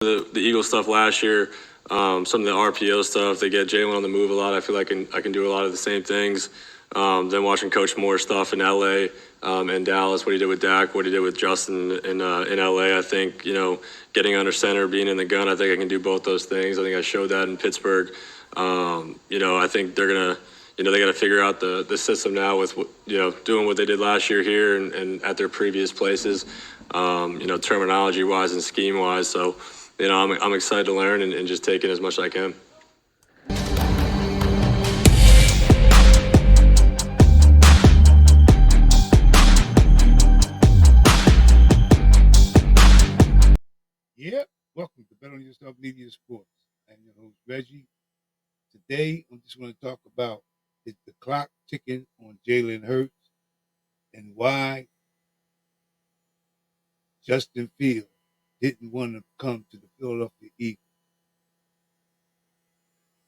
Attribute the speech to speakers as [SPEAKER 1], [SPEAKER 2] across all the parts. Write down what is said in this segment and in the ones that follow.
[SPEAKER 1] the Eagle stuff last year, some of the RPO stuff. They get Jalen on the move a lot. I feel like I can do a lot of the same things. Then watching Coach Moore stuff in LA and Dallas, what he did with Dak, what he did with Justin in LA. I think getting under center, being in the gun. I think I can do both those things. I think I showed that in Pittsburgh. I think they're gonna. They got to figure out the system now with doing what they did last year here and at their previous places. Terminology wise and scheme wise. So I'm excited to learn and just take in as much as I can.
[SPEAKER 2] Yep. Welcome to Bet on Yourself Media Sports. I'm your host, Reggie. Today, I just want to talk about is the clock ticking on Jalen Hurts and why Justin Fields didn't want to come to the Philadelphia Eagles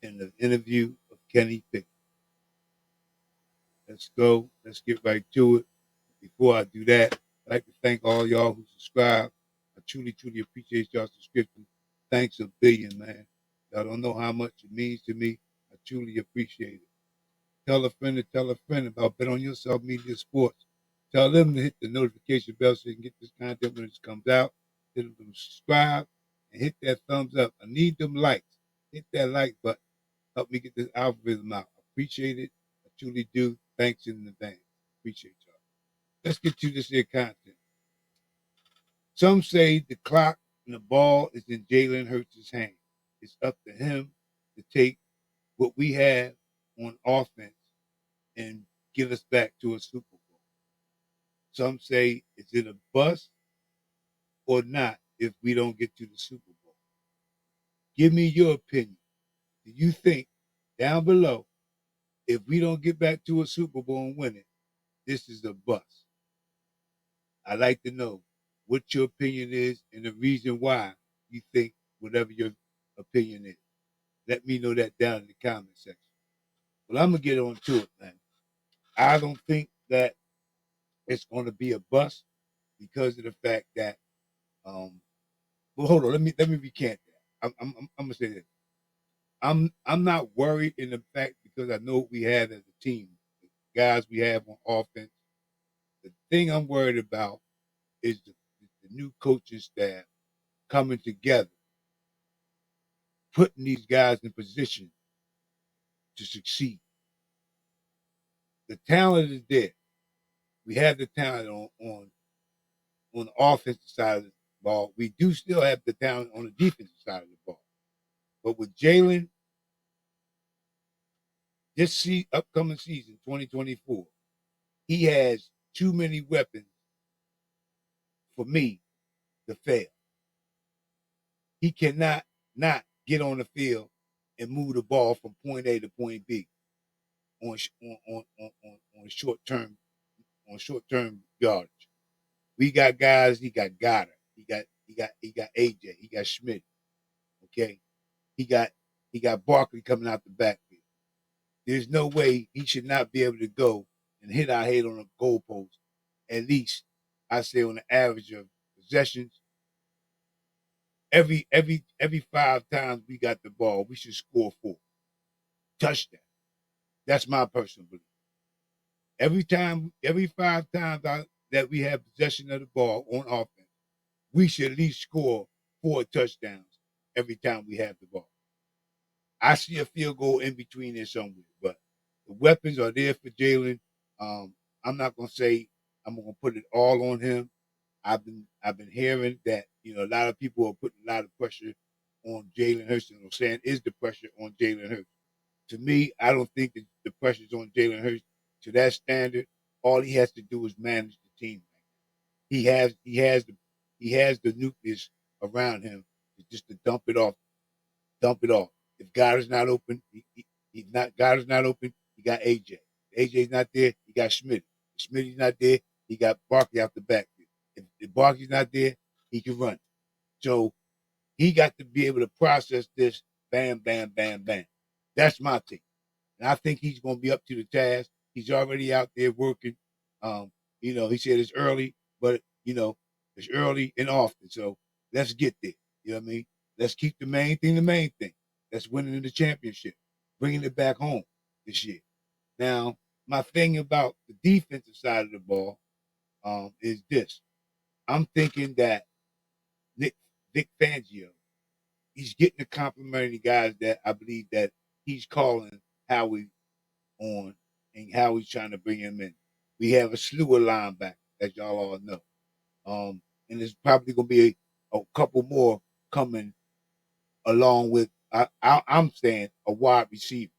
[SPEAKER 2] in the interview of Kenny Pickett. Let's go. Let's get right to it. Before I do that, I'd like to thank all y'all who subscribe. I truly, truly appreciate y'all subscription. Thanks a billion, man. Y'all don't know how much it means to me. I truly appreciate it. Tell a friend to tell a friend about Bet on Yourself Media Sports. Tell them to hit the notification bell so you can get this content when it comes out. Hit them to subscribe and hit that thumbs up. I need them likes. Hit that like button. Help me get this algorithm out. I appreciate it. I truly do. Thanks in advance. Appreciate y'all. Let's get to this here content. Some say the clock and the ball is in Jalen Hurts' hand. It's up to him to take what we have on offense and get us back to a Super Bowl. Some say, is it a bust or not if we don't get to the Super Bowl? Give me your opinion. Do you think down below, if we don't get back to a Super Bowl and win it, this is a bust? I'd like to know what your opinion is and the reason why you think whatever your opinion is. Let me know that down in the comment section. Well, I'm going to get on to it, man. I don't think that it's going to be a bust because of the fact that, well, hold on, let me recant that. I'm gonna say this. I'm not worried in the fact because I know what we have as a team, the guys we have on offense. The thing I'm worried about is the new coaching staff coming together, putting these guys in position to succeed. The talent is there. We have the talent on the offensive side of the ball. We do still have the talent on the defensive side of the ball. But with Jalen, this upcoming season, 2024, he has too many weapons for me to fail. He cannot not get on the field and move the ball from point A to point B on short term yardage. We got guys. He got Goddard. He got AJ. He got Schmidt. Okay. He got Barkley coming out the backfield. There's no way he should not be able to go and hit our head on a goalpost. At least I say on the average of possessions, every 5 times we got the ball, we should score 4 touchdown. That's my personal belief. Every 5 times that we have possession of the ball on offense, we should at least score 4 touchdowns every time we have the ball. I see a field goal in between there somewhere, but the weapons are there for Jalen. I'm not gonna say I'm gonna put it all on him. I've been hearing that a lot of people are putting a lot of pressure on Jalen Hurts, and I'm saying is the pressure on Jalen Hurts. To me, I don't think that the pressure's on Jalen Hurts to that standard. All he has to do is manage the team. He has the nucleus around him just to dump it off. If God is not open, he's not. God is not open. He got AJ. If AJ's not there. He got Schmidt. If Schmidt's not there. He got Barkley out the backfield. If Barkley's not there, he can run. So he got to be able to process this. Bam, bam, bam, bam. That's my take, and I think he's going to be up to the task. He's already out there working. He said it's early, but it's early and often. So let's get there. You know what I mean? let's keep the main thing the main thing. That's winning the championship, bringing it back home this year. Now, my thing about the defensive side of the ball is this. I'm thinking that Nick Vic Fangio, he's getting the complimentary guys that I believe that he's calling Howie on and how he's trying to bring him in. We have a slew of linebackers, as y'all all know. And there's probably going to be a couple more coming along with, I'm saying, a wide receiver.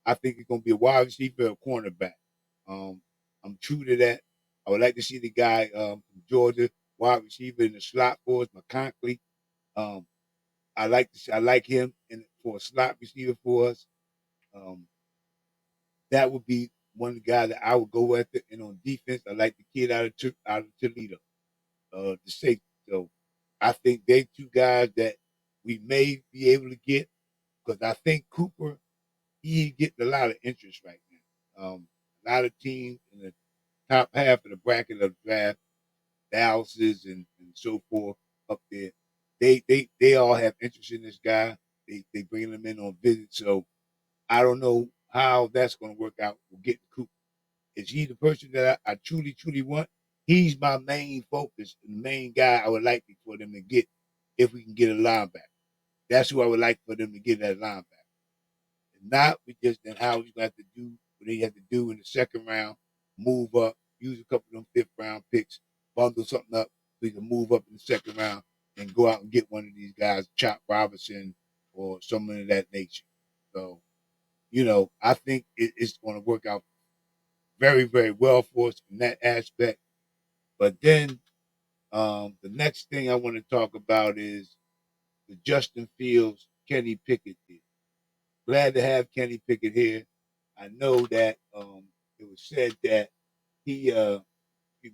[SPEAKER 2] I think it's going to be a wide receiver, a cornerback. I'm true to that. I would like to see the guy from Georgia, wide receiver in the slot for us, McConkley. Um, I like him for a slot receiver for us. Um, that would be one of the guys that I would go after. And on defense, I like the kid out of Toledo, the safety. So I think they two guys that we may be able to get because I think Cooper he's getting a lot of interest right now. A lot of teams in the top half of the bracket of the draft, Dallas's and so forth up there, they all have interest in this guy. They bring him in on visits. So I don't know how that's going to work out with getting Cooper. Is he the person that I truly want? He's my main focus and the main guy I would like for them to get if we can get a linebacker. That's who I would like for them to get that linebacker. And not with just then how he's going to have to do what he has to do in the second round, move up, use a couple of them fifth round picks, bundle something up so he can move up in the second round and go out and get one of these guys, Chop Robinson or someone of that nature. So, I think it's going to work out very, very well for us in that aspect. But then the next thing I want to talk about is the Justin Fields, Kenny Pickett deal. Glad to have Kenny Pickett here. I know that it was said that he he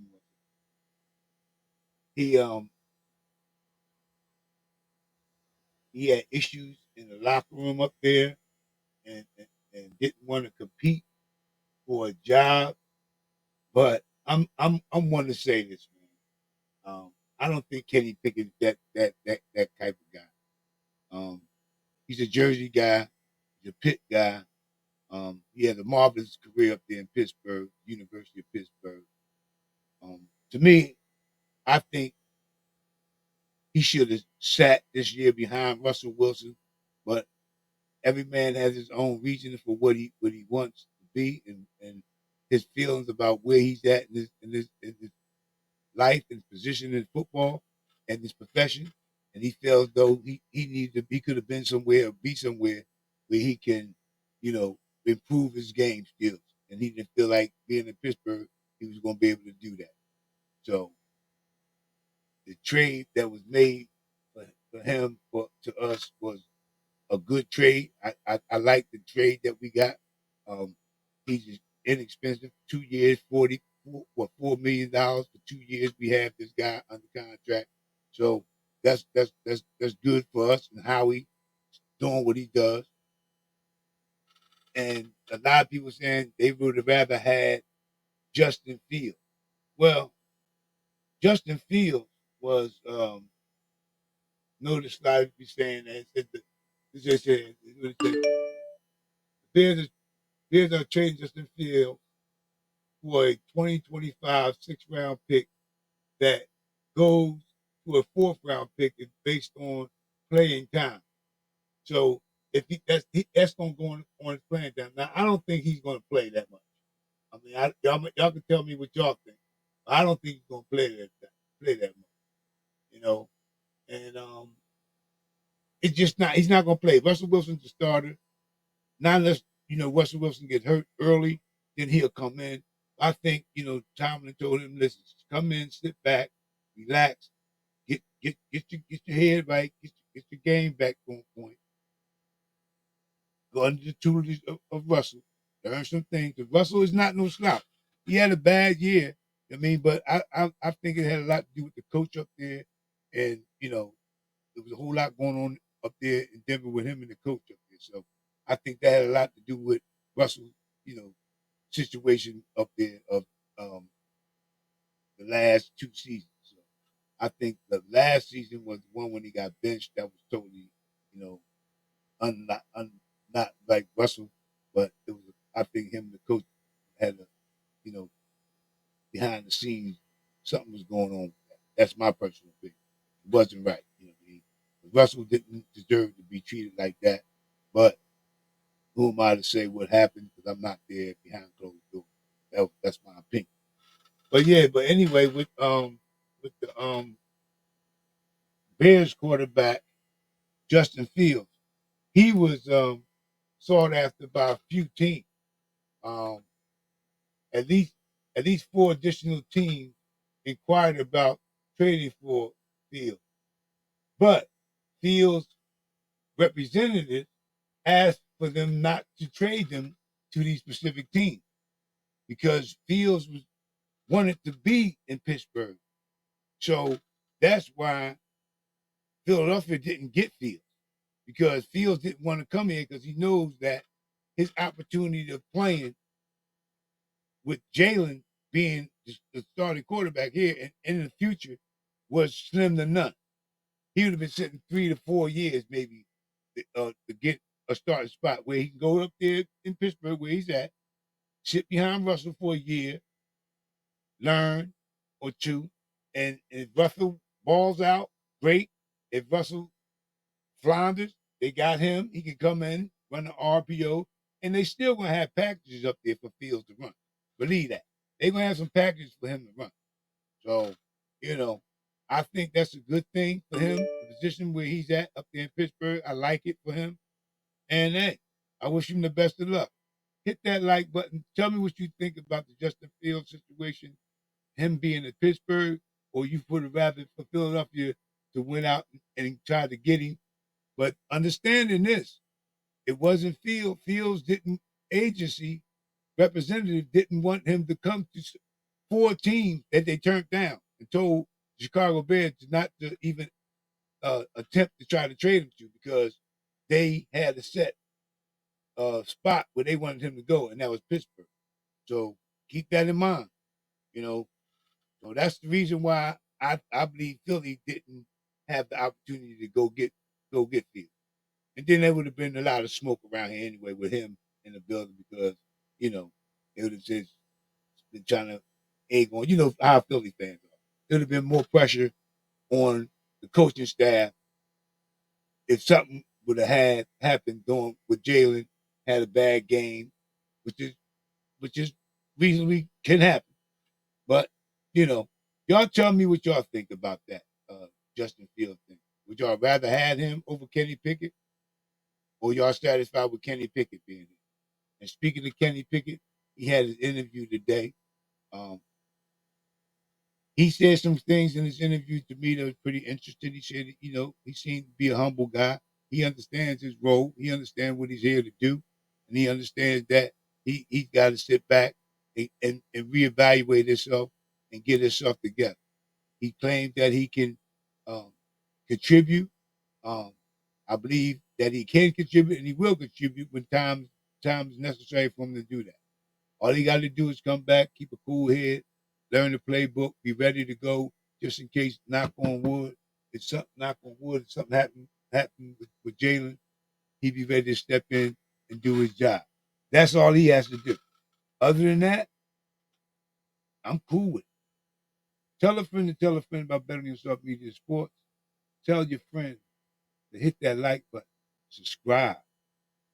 [SPEAKER 2] he had issues in the locker room up there and didn't want to compete for a job. But I'm one to say this, man. I don't think Kenny Pickett is that type of guy. Um, he's a Jersey guy, he's a Pitt guy. He had a marvelous career up there in Pittsburgh, University of Pittsburgh. To me, I think he should have sat this year behind Russell Wilson, but every man has his own reason for what he wants to be and his feelings about where he's at in his life and position in football and his profession. And he feels though he could have been somewhere or be somewhere where he can, you know, improve his game skills. And he didn't feel like being in Pittsburgh, he was gonna be able to do that. So the trade that was made for him to us was a good trade. I like the trade that we got. Um, he's inexpensive. 2 years, $4 million for 2 years. We have this guy under contract, so that's good for us and Howie doing what he does. And a lot of people saying they would have rather had Justin Fields. Well, Justin Fields was noticed a lot of people saying that it said the Bears are trading Justin Fields for a 2025 six-round pick that goes to a fourth-round pick based on playing time. So if that's going to go on his playing time. Now I don't think he's going to play that much. I mean, y'all can tell me what y'all think. I don't think he's going to play that much. You know, and it's just not. He's not going to play. Russell Wilson's the starter. Not unless, Russell Wilson gets hurt early, then he'll come in. I think, Tomlin told him, listen, come in, sit back, relax, get your head right, get your game back on point. Go under the tutelage of Russell, learn some things. Because Russell is not no slouch. He had a bad year, but I think it had a lot to do with the coach up there. And, there was a whole lot going on up there in Denver with him and the coach up there. So I think that had a lot to do with Russell's, situation up there of the last two seasons. So I think the last season was the one when he got benched. That was totally, you know, not like Russell, but it was. I think him and the coach had a, you know, behind the scenes, something was going on with that. That's my personal opinion. It wasn't right. You know what I mean? Russell didn't deserve to be treated like that, but who am I to say what happened? Because I'm not there behind closed doors. That's my opinion. But yeah, but anyway, with the Bears quarterback Justin Fields, he was sought after by a few teams. Um, at least at least four additional teams inquired about trading for Fields, but Fields' representatives asked for them not to trade them to these specific teams because Fields was wanted to be in Pittsburgh. So that's why Philadelphia didn't get Fields because Fields didn't want to come here because he knows that his opportunity of playing with Jalen being the starting quarterback here and in the future was slim to none. He would have been sitting 3 to 4 years maybe to get a starting spot where he can go up there in Pittsburgh where he's at, sit behind Russell for a year, learn or two, and if Russell balls out, great. If Russell flounders, they got him. He can come in, run the RPO, and they still gonna have packages up there for Fields to run. Believe that. They're gonna have some packages for him to run. So, you know, I think that's a good thing for him, the position where he's at up there in Pittsburgh. I like it for him. And hey, I wish him the best of luck. Hit that like button. Tell me what you think about the Justin Fields situation, him being in Pittsburgh, or you would have rather for Philadelphia to win out and try to get him. But understanding this, it wasn't Fields. Fields didn't agency representative didn't want him to come to four teams that they turned down and told the Chicago Bears not to even attempt to try to trade him to because they had a set spot where they wanted him to go, and that was Pittsburgh. So keep that in mind, you know. So that's the reason why I believe Philly didn't have the opportunity to go get Fields. And then there would have been a lot of smoke around here anyway with him in the building because, you know, it would have just been trying to egg on, you know, how Philly fans are. There would have been more pressure on the coaching staff if something would have had happened going with Jalen, had a bad game, which is which is reasonably can happen. But, you know, y'all tell me what y'all think about that Justin Fields thing. Would y'all rather have him over Kenny Pickett? Or y'all satisfied with Kenny Pickett being here? And speaking of Kenny Pickett, he had his interview today. Um, he said some things in his interview to me that was pretty interesting. He said, you know, he seemed to be a humble guy. He understands his role. He understands what he's here to do. And he understands that he's got to sit back and reevaluate himself and get himself together. He claimed that he can um, contribute. Um, I believe that he can contribute and he will contribute when time is necessary for him to do that. All he got to do is come back, keep a cool head, learn the playbook, be ready to go, just in case. Knock on wood, if something happened with Jalen, he'd be ready to step in and do his job. That's all he has to do. Other than that, I'm cool with it. Tell a friend to tell a friend about Betting Yourself Media Sports. Tell your friends to hit that like button, subscribe,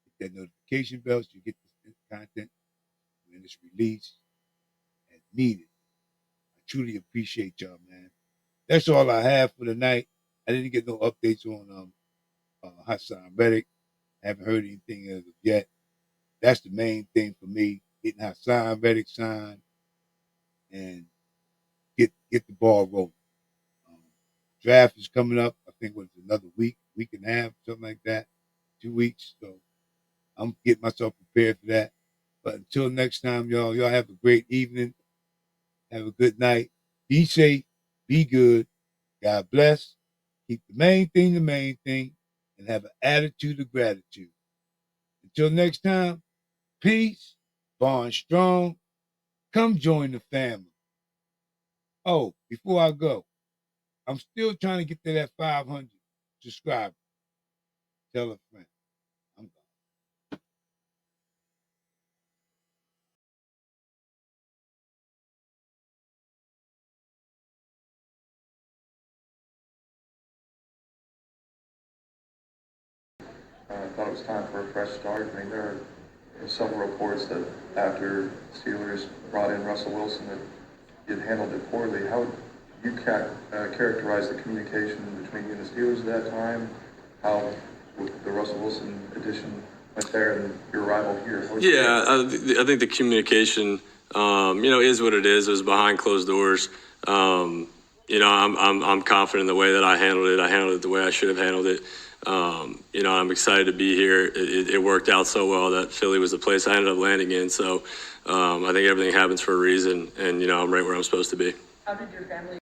[SPEAKER 2] hit that notification bell so you get this content when it's released as needed. I truly appreciate y'all, man. That's all I have for tonight. I didn't get no updates on Hassan Reddick. I haven't heard anything as of yet. That's the main thing for me, getting Hassan Reddick signed and get the ball rolling. Um, Draft is coming up. I think what's another week and a half, something like that, 2 weeks. So I'm getting myself prepared for that. But until next time, y'all have a great evening. Have a good night. Be safe. Be good. God bless. Keep the main thing, and have an attitude of gratitude. Until next time, peace. Bond strong. Come join the family. Oh, before I go, I I'm still trying to get to that 500 subscribers. Tell a friend. I'm gone.
[SPEAKER 3] I thought it was time for a fresh start. I mean, there are several reports that after Steelers brought in Russell Wilson that he had handled it poorly. How would you characterize the communication between you and the Steelers at that time? How the Russell Wilson addition went there and your arrival here?
[SPEAKER 1] Yeah, I think the communication, is what it is. It was behind closed doors. I'm confident in the way that I handled it. I handled it the way I should have handled it. I'm excited to be here. It worked out so well that Philly was the place I ended up landing in. So I think everything happens for a reason, and I'm right where I'm supposed to be.
[SPEAKER 4] How did your family